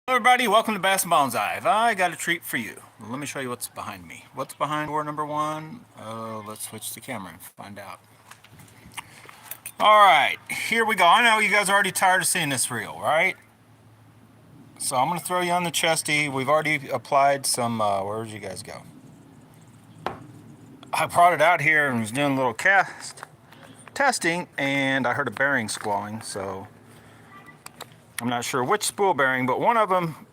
Everybody, welcome to Bass and Bonsai. I got a treat for you. Let me show you what's behind me. What's behind door number one? Let's switch the camera and find out. All right, here we go. I know you guys are already tired of seeing this reel, right? So I'm going to throw you on the chesty. We've already applied some, where'd you guys go? I brought it out here and was doing a little cast testing, and I heard a bearing squalling, so I'm not sure which spool bearing, but one of them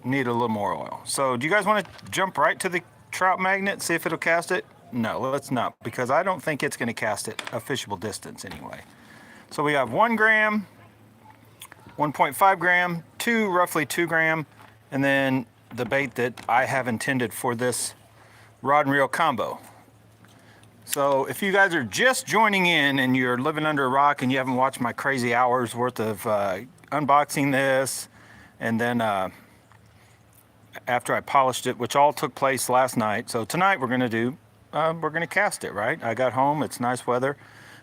need a little more oil. So do you guys want to jump right to the trout magnet, see if it'll cast it? No, let's not, because I don't think it's going to cast it a fishable distance anyway. So we have 1 gram, 1.5 gram, roughly 2 gram, and then the bait that I have intended for this rod and reel combo. So if you guys are just joining in and you're living under a rock and you haven't watched my crazy hours worth of unboxing this, and then after I polished it, which all took place last night. So tonight we're gonna cast it, right? I got home, it's nice weather.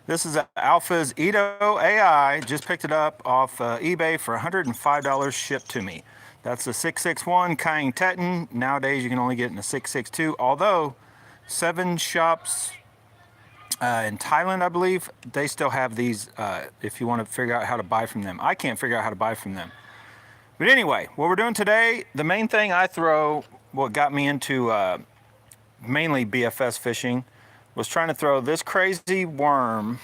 This is Alpha's Ito AI, just picked it up off eBay for $105 shipped to me. That's the 661 Kuying Teton. Nowadays you can only get it in a 662, although 7 shops in Thailand, I believe, they still have these if you want to figure out how to buy from them. I can't figure out how to buy from them. But anyway, what we're doing today, the main thing I throw, what got me into mainly BFS fishing, was trying to throw this crazy worm.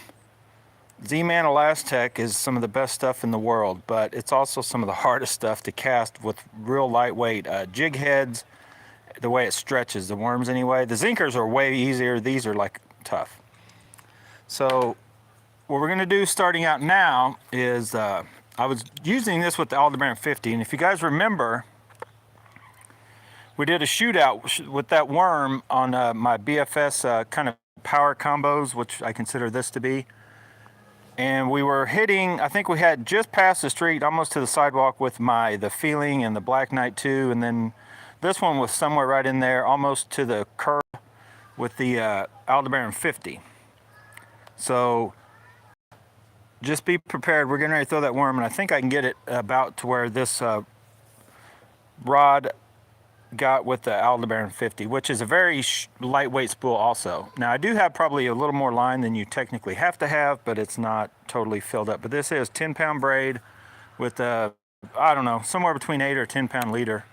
Z-Man Elastec is some of the best stuff in the world, but it's also some of the hardest stuff to cast with real lightweight jig heads, the way it stretches the worms anyway. The Zinkers are way easier. These are like tough. So what we're going to do starting out now is I was using this with the Aldebaran 50, and if you guys remember, we did a shootout with that worm on my BFS kind of power combos, which I consider this to be. And we were hitting, I think we had just past the street, almost to the sidewalk with the Feeling and the Black Knight 2, and then this one was somewhere right in there, almost to the curb with the Aldebaran 50. So just be prepared. We're getting ready to throw that worm, and I think I can get it about to where this rod got with the Aldebaran 50, which is a very lightweight spool also. Now I do have probably a little more line than you technically have to have, but it's not totally filled up. But this is 10-pound braid with I don't know, somewhere between 8 or 10-pound leader.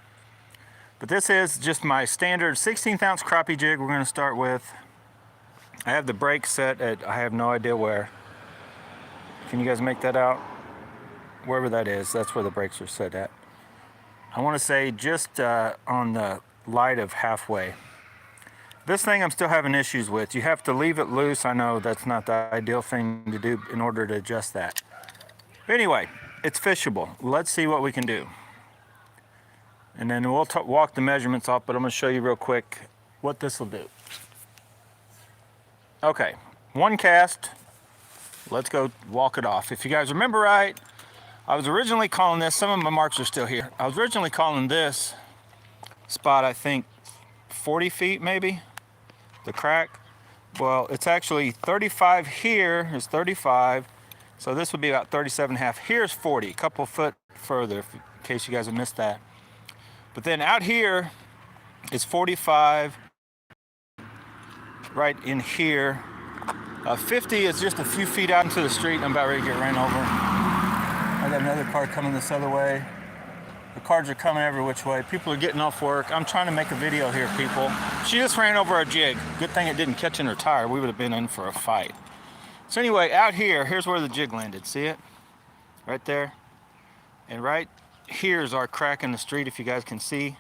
But this is just my standard 16th ounce crappie jig we're going to start with. I have the brake set at, I have no idea where. Can you guys make that out? Wherever that is, that's where the brakes are set at. I want to say just on the light of halfway. This thing I'm still having issues with. You have to leave it loose. I know that's not the ideal thing to do in order to adjust that. But anyway, it's fishable. Let's see what we can do. And then we'll walk the measurements off, but I'm going to show you real quick what this will do. Okay, 1 cast. Let's go walk it off. If you guys remember right, I was originally calling this, some of my marks are still here. I was originally calling this spot, I think, 40 feet maybe, the crack. Well, it's actually 35 here is 35. So this would be about 37.5. Here's 40, a couple foot further, in case you guys have missed that. But then out here is 45, right in here. 50 is just a few feet out into the street, and I'm about ready to get ran over. I got another car coming this other way. The cars are coming every which way. People are getting off work. I'm trying to make a video here, people. She just ran over a jig. Good thing it didn't catch in her tire. We would have been in for a fight. So anyway, out here, here's where the jig landed. See it? Right there. And right here's our crack in the street, if you guys can see.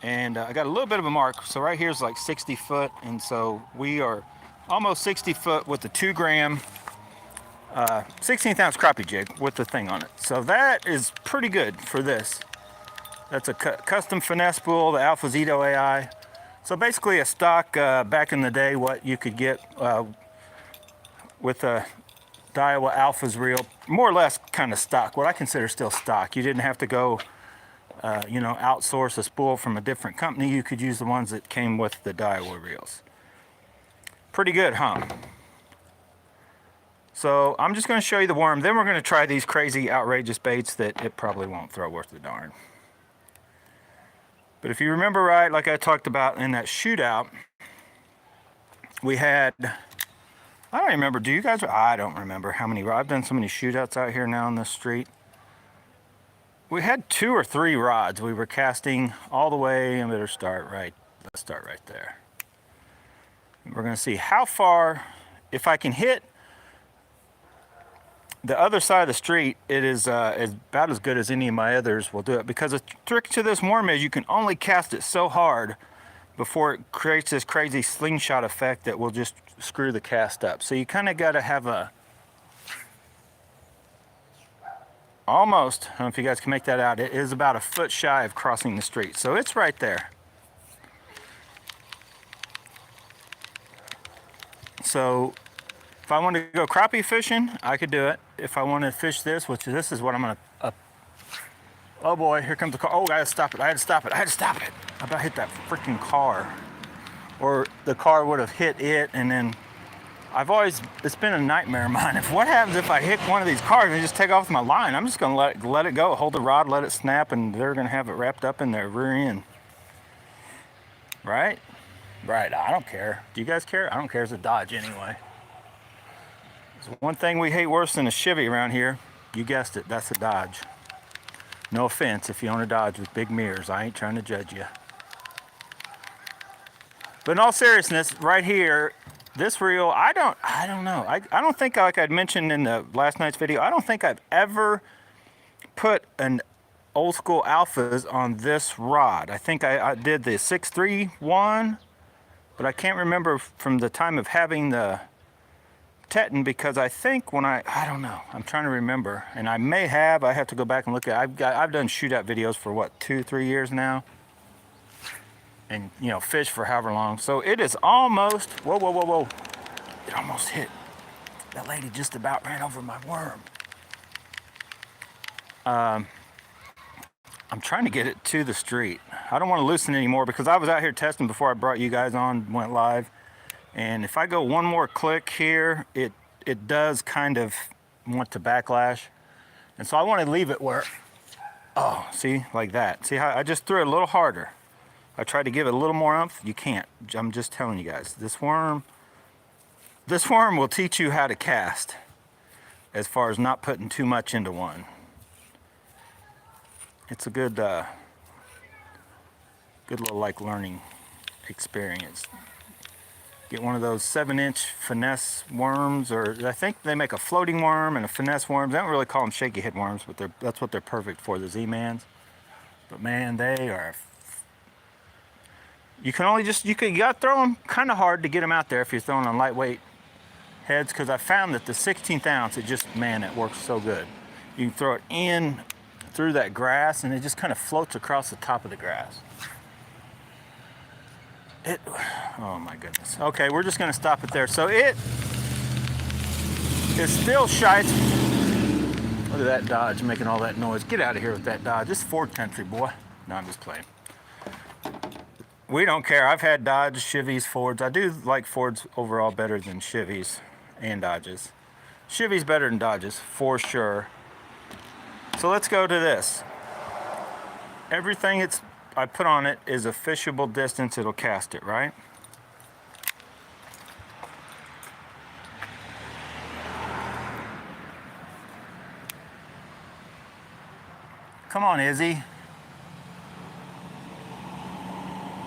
And I got a little bit of a mark. So right here's like 60 foot. And so we are almost 60 foot with the 2 gram 16th ounce crappie jig with the thing on it. So that is pretty good for this. That's a custom finesse spool, the Alpha's Ito AI. So basically a stock back in the day, what you could get with a Daiwa Alpha's reel, more or less kind of stock, what I consider still stock. You didn't have to go, outsource a spool from a different company. You could use the ones that came with the Daiwa reels. Pretty good, huh? So I'm just going to show you the worm. Then we're going to try these crazy, outrageous baits that it probably won't throw worth the darn. But if you remember right, like I talked about in that shootout, we had, I don't remember, do you guys, I don't remember how many, I've done so many shootouts out here now on this street. We had 2 or 3 rods. We were casting all the way, and let's start right there. We're going to see how far, if I can hit the other side of the street, it is about as good as any of my others will do it, because the trick to this worm is you can only cast it so hard before it creates this crazy slingshot effect that will just screw the cast up. So you kind of got to have a, almost, I don't know if you guys can make that out, it is about a foot shy of crossing the street. So it's right there. So if I wanted to go crappie fishing, I could do it. If I want to fish this, which this is what I'm going to, oh boy, here comes the car. Oh, I had to stop it, I had to stop it, I had to stop it. I about hit that freaking car. Or the car would have hit it, and then I've always, it's been a nightmare of mine. What happens if I hit one of these cars and just take off my line? I'm just going to let it go, hold the rod, let it snap, and they're going to have it wrapped up in their rear end. Right? Right, I don't care. Do you guys care? I don't care. It's a Dodge anyway. There's one thing we hate worse than a Chevy around here. You guessed it, that's a Dodge. No offense if you own a Dodge with big mirrors. I ain't trying to judge you. But in all seriousness, right here, this reel, I don't know. I don't think, like I'd mentioned in the last night's video, I don't think I've ever put an old school alphas on this rod. I think I did the 631, but I can't remember from the time of having the Teton, because I think when I don't know, I'm trying to remember, and I may have, I have to go back and look at, I've done shootout videos for what, 2-3 years now, and you know, fish for however long. So it is almost, whoa, it almost hit. That lady just about ran over my worm. I'm trying to get it to the street. I don't want to loosen it anymore, because I was out here testing before I brought you guys on, went live. And if I go one more click here, it does kind of want to backlash. And so I want to leave it where, oh, see, like that. See how I just threw it a little harder. I tried to give it a little more oomph. You can't. I'm just telling you guys, this worm will teach you how to cast, as far as not putting too much into one. It's a good little like learning experience. Get one of those 7-inch finesse worms, or I think they make a floating worm and a finesse worm. They don't really call them shaky head worms, but that's what they're perfect for, the Z-Mans. But man, they are, you gotta throw them kind of hard to get them out there if you're throwing on lightweight heads, because I found that the 16th ounce, it works so good. You can throw it in through that grass, and it just kind of floats across the top of the grass. Oh my goodness. Okay, we're just gonna stop it there. So it is still shy. Look at that Dodge making all that noise. Get out of here with that Dodge. This is Ford country, boy. No, I'm just playing. We don't care. I've had Dodge, Chevys, Fords. I do like Fords overall better than Chevys and Dodges. Chevys better than Dodges, for sure. So let's go to this. Everything I put on it is a fishable distance. It'll cast it, right? Come on, Izzy.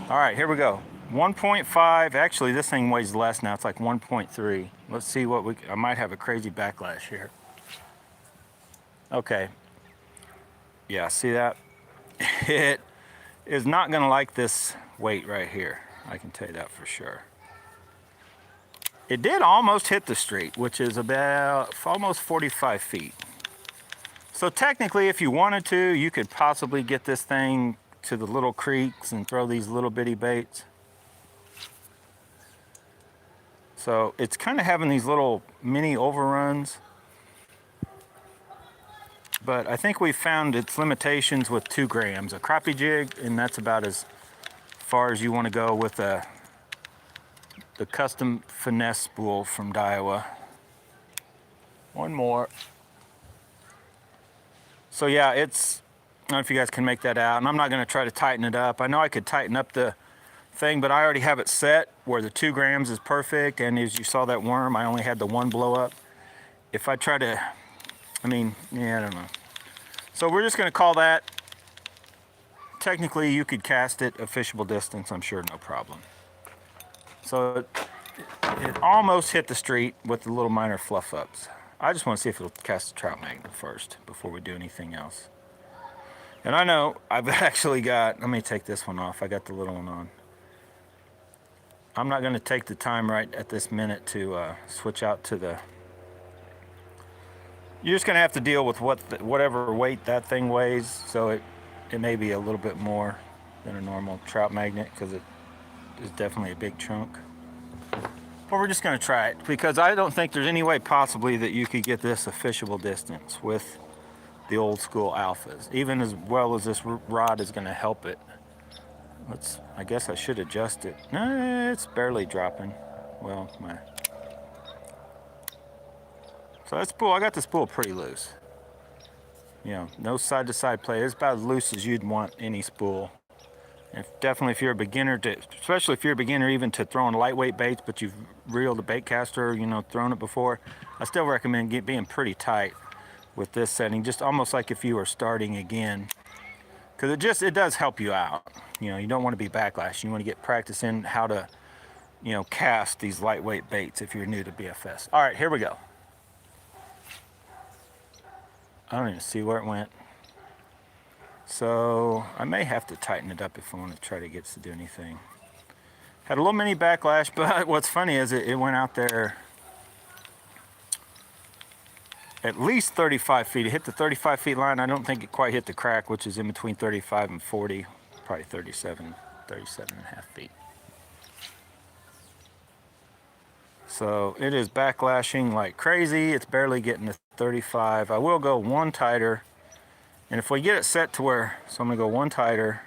All right, here we go. 1.5, actually this thing weighs less now, it's like 1.3. Let's see what I might have a crazy backlash here. Okay. Yeah, see that? It is not gonna like this weight right here. I can tell you that for sure. It did almost hit the street, which is about almost 45 feet. So technically, if you wanted to, you could possibly get this thing to the little creeks and throw these little bitty baits. So it's kind of having these little mini overruns. But I think we found its limitations with 2 grams. A crappie jig, and that's about as far as you want to go with the custom finesse spool from Daiwa. One more. So yeah, it's, I don't know if you guys can make that out, and I'm not going to try to tighten it up. I know I could tighten up the thing, but I already have it set where the 2 grams is perfect, and as you saw that worm, I only had the one blow up. If I try to, I mean, yeah, I don't know. So we're just going to call that, technically you could cast it a fishable distance, I'm sure, no problem. So it almost hit the street with the little minor fluff ups. I just want to see if it'll cast the trout magnet first before we do anything else. And I know I've actually got, let me take this one off. I got the little one on. I'm not going to take the time right at this minute to switch out to the, you're just going to have to deal with whatever weight that thing weighs. So it may be a little bit more than a normal trout magnet because it is definitely a big chunk. But we're just going to try it because I don't think there's any way possibly that you could get this a fishable distance with the old school alphas, even as well as this rod is going to help it. I guess I should adjust it. It's barely dropping. Well, so that spool, I got the spool pretty loose. You know, no side to side play. It's about as loose as you'd want any spool. Definitely if you're a beginner, especially if you're a beginner even to throwing lightweight baits, but you've reeled a bait caster, you know, thrown it before, I still recommend being pretty tight with this setting, just almost like if you were starting again. Because it does help you out. You know, you don't want to be backlash. You want to get practice in how to, you know, cast these lightweight baits if you're new to BFS. All right, here we go. I don't even see where it went. So I may have to tighten it up if I want to try to get to do anything. Had a little mini backlash, but what's funny is it went out there at least 35 feet. It hit the 35 feet line. I don't think it quite hit the crack, which is in between 35 and 40, probably 37 and a half feet. So it is backlashing like crazy. It's barely getting to 35. I will go one tighter. And if we get it set to where, so I'm gonna go one tighter.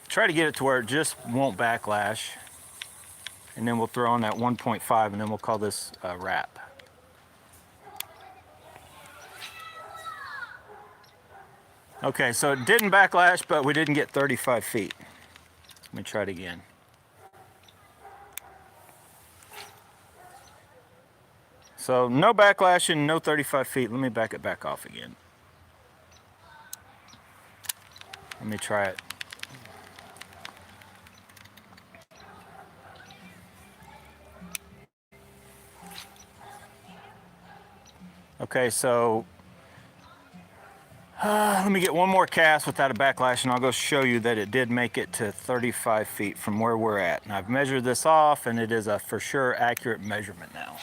Try to get it to where it just won't backlash. And then we'll throw on that 1.5 and then we'll call this wrap. Okay, so it didn't backlash, but we didn't get 35 feet. Let me try it again. So no backlashing, no 35 feet. Let me back it back off again. Let me try it. Okay, so let me get one more cast without a backlash and I'll go show you that it did make it to 35 feet from where we're at. And I've measured this off and it is a for sure accurate measurement now.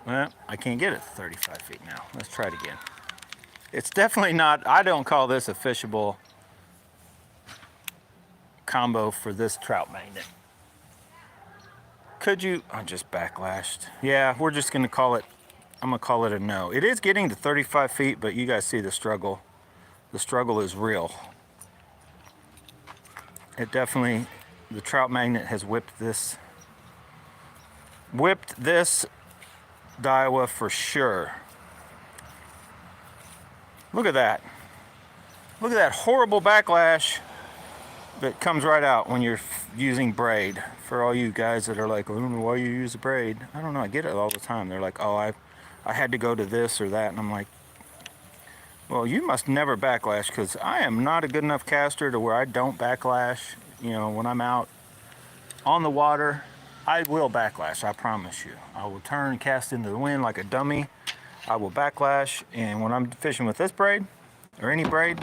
Well, I can't get it to 35 feet now. Let's try it again. It's definitely not, I don't call this a fishable combo for this trout magnet. Could you, I just backlashed. Yeah, we're just gonna call it, I'm gonna call it a no. It is getting to 35 feet, but you guys see the struggle. The struggle is real. It definitely, the trout magnet has whipped this Daiwa for sure. Look at that. Look at that horrible backlash that comes right out when you're using braid. For all you guys that are like, I don't know why you use a braid. I don't know, I get it all the time. They're like, oh, I had to go to this or that. And I'm like, well, you must never backlash because I am not a good enough caster to where I don't backlash. You know, when I'm out on the water, I will backlash, I promise you. I will turn and cast into the wind like a dummy. I will backlash, and when I'm fishing with this braid, or any braid,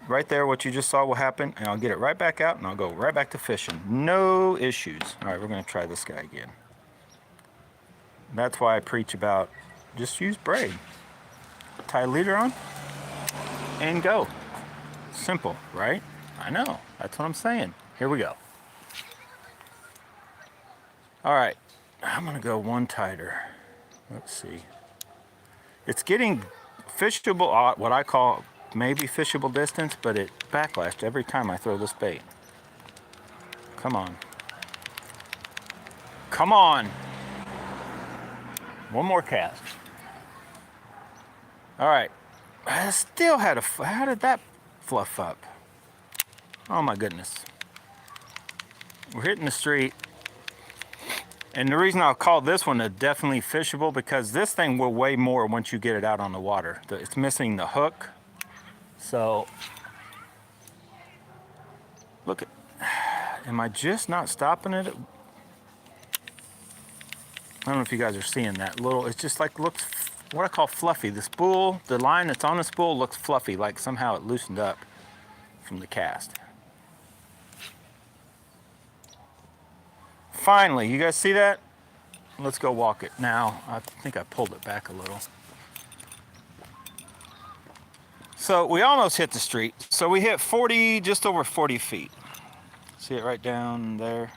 right there, what you just saw will happen, and I'll get it right back out, and I'll go right back to fishing. No issues. All right, we're gonna try this guy again. That's why I preach about just use braid. Tie a leader on, and go. Simple, right? I know, that's what I'm saying. Here we go. All right, I'm gonna go one tighter. Let's see. It's getting fishable, what I call maybe fishable distance, but it backlashed every time I throw this bait. Come on. Come on. One more cast. All right. I still had how did that fluff up? Oh my goodness. We're hitting the street. And the reason I'll call this one a definitely fishable, because this thing will weigh more once you get it out on the water. It's missing the hook. So, look at, am I just not stopping it? I don't know if you guys are seeing that little, it's just like looks, what I call fluffy. The spool, the line that's on the spool looks fluffy, like somehow it loosened up from the cast. Finally, you guys see that? Let's go walk it. Now, I think I pulled it back a little. So we almost hit the street. So we hit 40, just over 40 feet. See it right down there?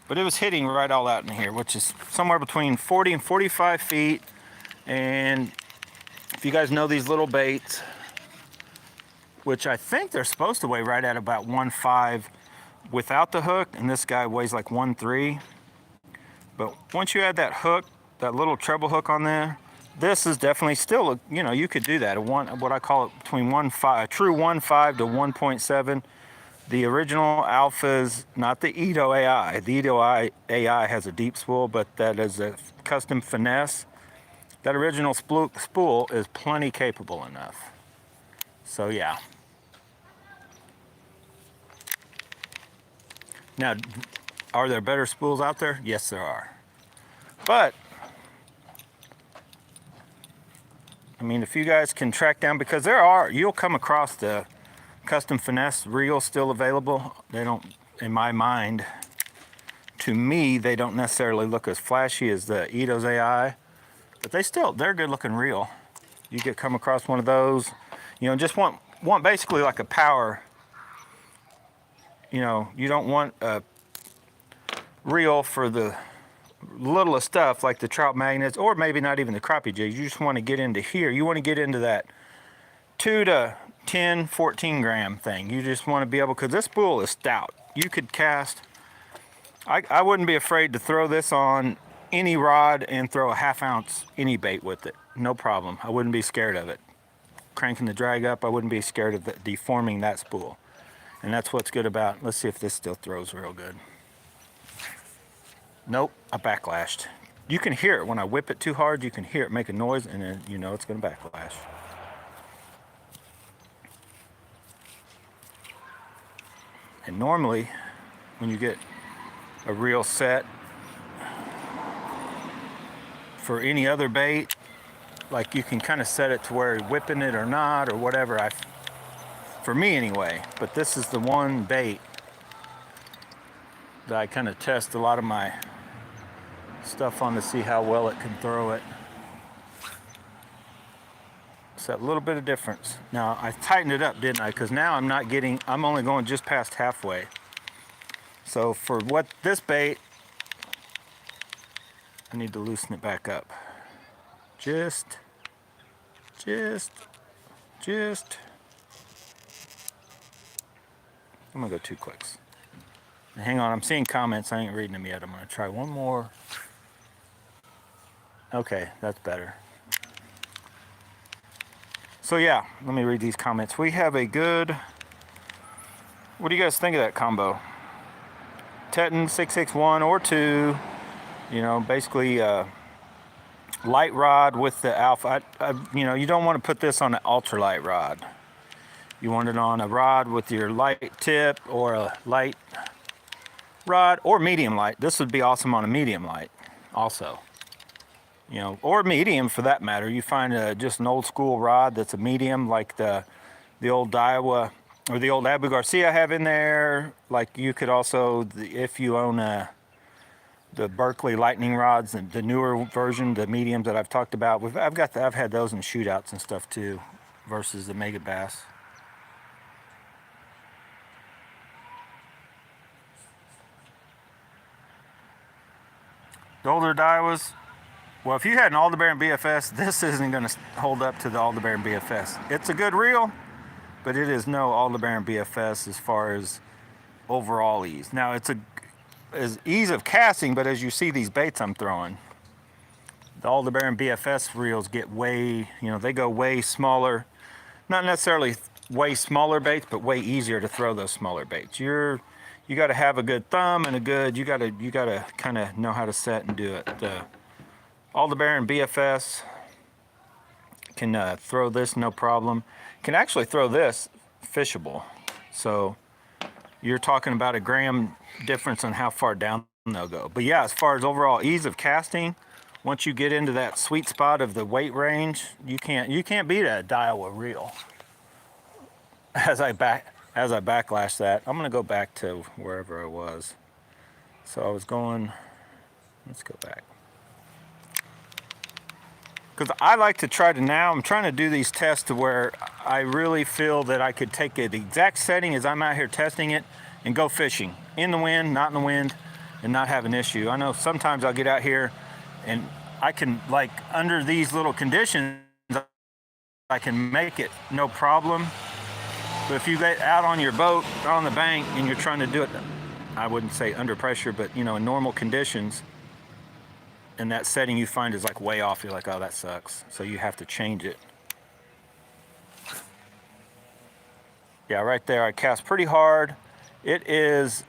But it was hitting right all out in here, which is somewhere between 40 and 45 feet. And if you guys know these little baits, which I think they're supposed to weigh right at about 1.5 without the hook, and this guy weighs like 1.3. But once you add that hook, that little treble hook on there, this is definitely still, you could do that. What I call it between 1.5, a true 1.5 to 1.7. The original Alphas, not the Edo AI. The Edo AI has a deep spool, but that is a custom finesse. That original spool is plenty capable enough. So yeah. Now, are there better spools out there? Yes, there are. But, I mean, if you guys can track down, because you'll come across the custom finesse reels still available. They don't, in my mind, to me, they don't necessarily look as flashy as the Edo's AI, but they're good looking reel. You come across one of those, just want basically like a power. You don't want a reel for the littlest stuff like the trout magnets, or maybe not even the crappie jigs. You just want to get into here. You want to get into that 2 to 10, 14 gram thing. You just want to be able, because this spool is stout. You could cast, I wouldn't be afraid to throw this on any rod and throw a 1/2 ounce any bait with it. No problem. I wouldn't be scared of it. Cranking the drag up, I wouldn't be scared of deforming that spool. And that's what's good about, let's see if this still throws real good. Nope, I backlashed. You can hear it when I whip it too hard. You can hear it make a noise, and then you know it's going to backlash. And normally, when you get a reel set for any other bait, like you can kind of set it to where you're whipping it or not or whatever. For me anyway. But this is the one bait that I kind of test a lot of my stuff on to see how well it can throw it. It's that little bit of difference. Now I tightened it up, didn't I? Because now I'm only going just past halfway. So for what this bait, I need to loosen it back up. Just. I'm gonna go 2 clicks. Hang on, I'm seeing comments. I ain't reading them yet. I'm gonna try one more. Okay, that's better. So yeah, let me read these comments. We have a good, what do you guys think of that combo? Teton 661 or 2, basically light rod with the Alpha. You don't want to put this on an ultralight rod. You want it on a rod with your light tip, or a light rod, or medium light. This would be awesome on a medium light also. Or medium for that matter. You find just an old school rod that's a medium, like the old Daiwa or the old Abu Garcia I have in there. Like you could also, if you own the Berkeley lightning rods, and the newer version, the mediums that I've talked about, I've had those in shootouts and stuff too, versus the Mega Bass. The older Daiwas, well, if you had an Aldebaran BFS, this isn't going to hold up to the Aldebaran BFS. It's a good reel, but it is no Aldebaran BFS as far as overall ease. Now, as ease of casting, but as you see these baits I'm throwing, the Aldebaran BFS reels get way, they go way smaller. Not necessarily way smaller baits, but way easier to throw those smaller baits. You got to have a good thumb and you got to kind of know how to set and do it. The Aldebaran BFS can throw this no problem. Can actually throw this fishable. So you're talking about a gram difference on how far down they'll go. But yeah, as far as overall ease of casting, once you get into that sweet spot of the weight range, you can't beat a Daiwa reel. As I backlash that, I'm gonna go back to wherever I was. So I was going, let's go back. Because I like to try to now, I'm trying to do these tests to where I really feel that I could take it the exact setting as I'm out here testing it and go fishing. In the wind, not in the wind, and not have an issue. I know sometimes I'll get out here and I can, like, under these little conditions, I can make it no problem. But if you get out on your boat or on the bank and you're trying to do it, I wouldn't say under pressure, but in normal conditions, and that setting you find is like way off, you're like, oh, that sucks. So you have to change it. Yeah, right there, I cast pretty hard. It is,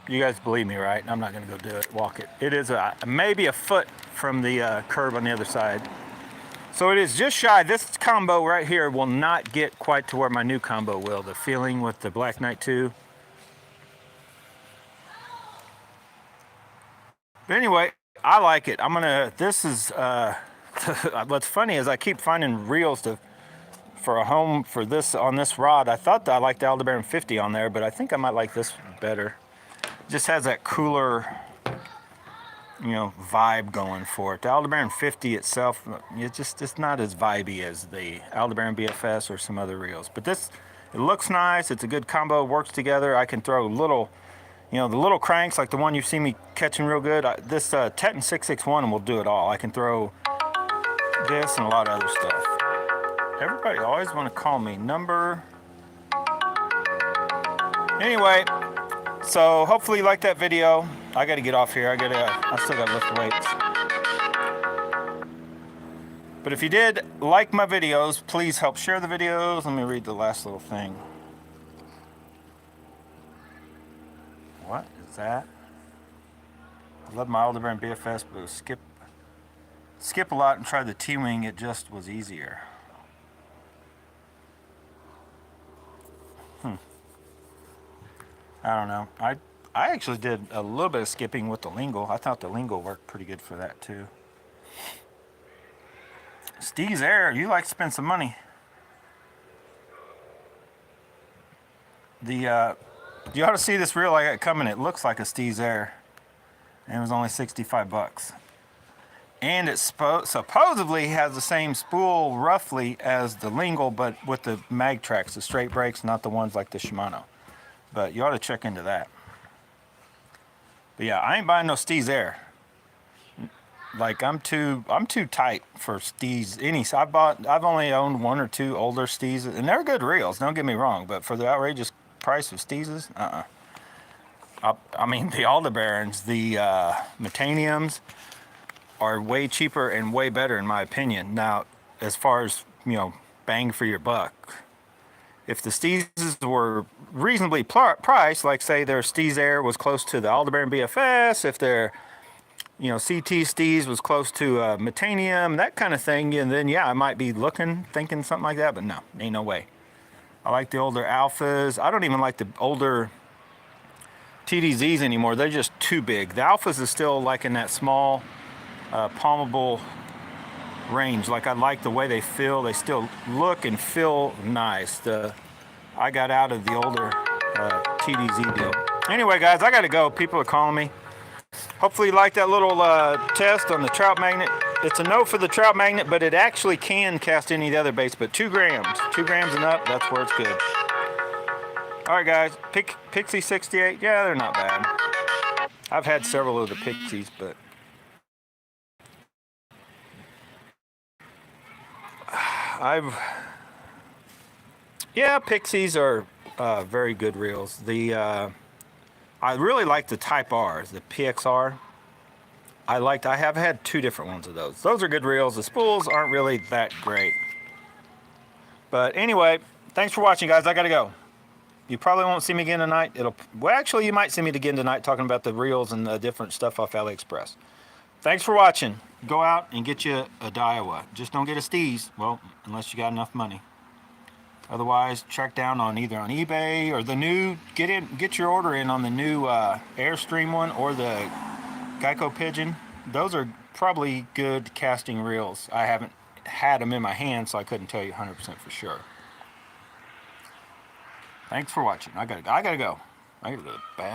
you guys believe me, right? I'm not gonna go do it, walk it. It is maybe a foot from the curb on the other side. So it is just shy. This combo right here will not get quite to where my new combo will. The feeling with the Black Knight 2. But anyway, I like it. This is, what's funny is I keep finding reels for a home for this on this rod. I thought that I liked the Aldebaran 50 on there, but I think I might like this better. It just has that cooler, vibe going for it. The Aldebaran 50 itself, it's not as vibey as the Aldebaran BFS or some other reels. But this, it looks nice. It's a good combo, works together. I can throw little, the little cranks like the one you've seen me catching real good. This Teton 661 will do it all. I can throw this and a lot of other stuff. Everybody always want to call me number. Anyway, so hopefully you liked that video. I got to get off here. I still got to lift weights. But if you did like my videos, please help share the videos. Let me read the last little thing. What is that? I love my Aldebaran BFS, but skip a lot and try the T-Wing. It just was easier. I don't know. I actually did a little bit of skipping with the lingle. I thought the lingle worked pretty good for that too. Steve's Air, you like to spend some money. You ought to see this reel I got coming. It looks like a Steve's Air, and it was only 65 bucks. And it supposedly has the same spool roughly as the lingle, but with the mag tracks, the straight brakes, not the ones like the Shimano. But you ought to check into that. But yeah, I ain't buying no Steve's Air. Like I'm too tight for Steve's. I've only owned one or two older Steves, and they're good reels. Don't get me wrong, but for the outrageous price of Steves, I mean the Aldebarans, the Metaniums are way cheaper and way better in my opinion. Now, as far as bang for your buck. If the Steves were reasonably priced, like say their Steves Air was close to the Aldebaran BFS, if their CT Steves was close to Metanium, that kind of thing, and then yeah, I might be thinking something like that, but no, ain't no way. I like the older Alphas. I don't even like the older TDZs anymore. They're just too big. The Alphas is still like in that small, palmable range. Like I like the way they feel. They still look and feel nice. I got out of the older TDZ deal. Anyway, guys, I got to go. People are calling me. Hopefully you like that little test on the trout magnet. It's a no for the trout magnet, but it actually can cast any of the other baits, but 2 grams. 2 grams and up, that's where it's good. All right, guys. Pixie 68. Yeah, they're not bad. I've had several of the Pixies, but yeah, Pixies are very good reels. The I really like the Type R's, the PXR. I have had 2 different ones of those. Those are good reels. The spools aren't really that great. But anyway, thanks for watching, guys. I gotta go. You probably won't see me again tonight. Well, actually, you might see me again tonight talking about the reels and the different stuff off AliExpress. Thanks for watching. Go out and get you a Daiwa. Just don't get a Steez. Well, unless you got enough money. Otherwise, track down on either on eBay or the new. Get your order in on the new Airstream one or the Geico Pigeon. Those are probably good casting reels. I haven't had them in my hand, so I couldn't tell you 100% for sure. Thanks for watching. I gotta go. I gotta go to the bathroom.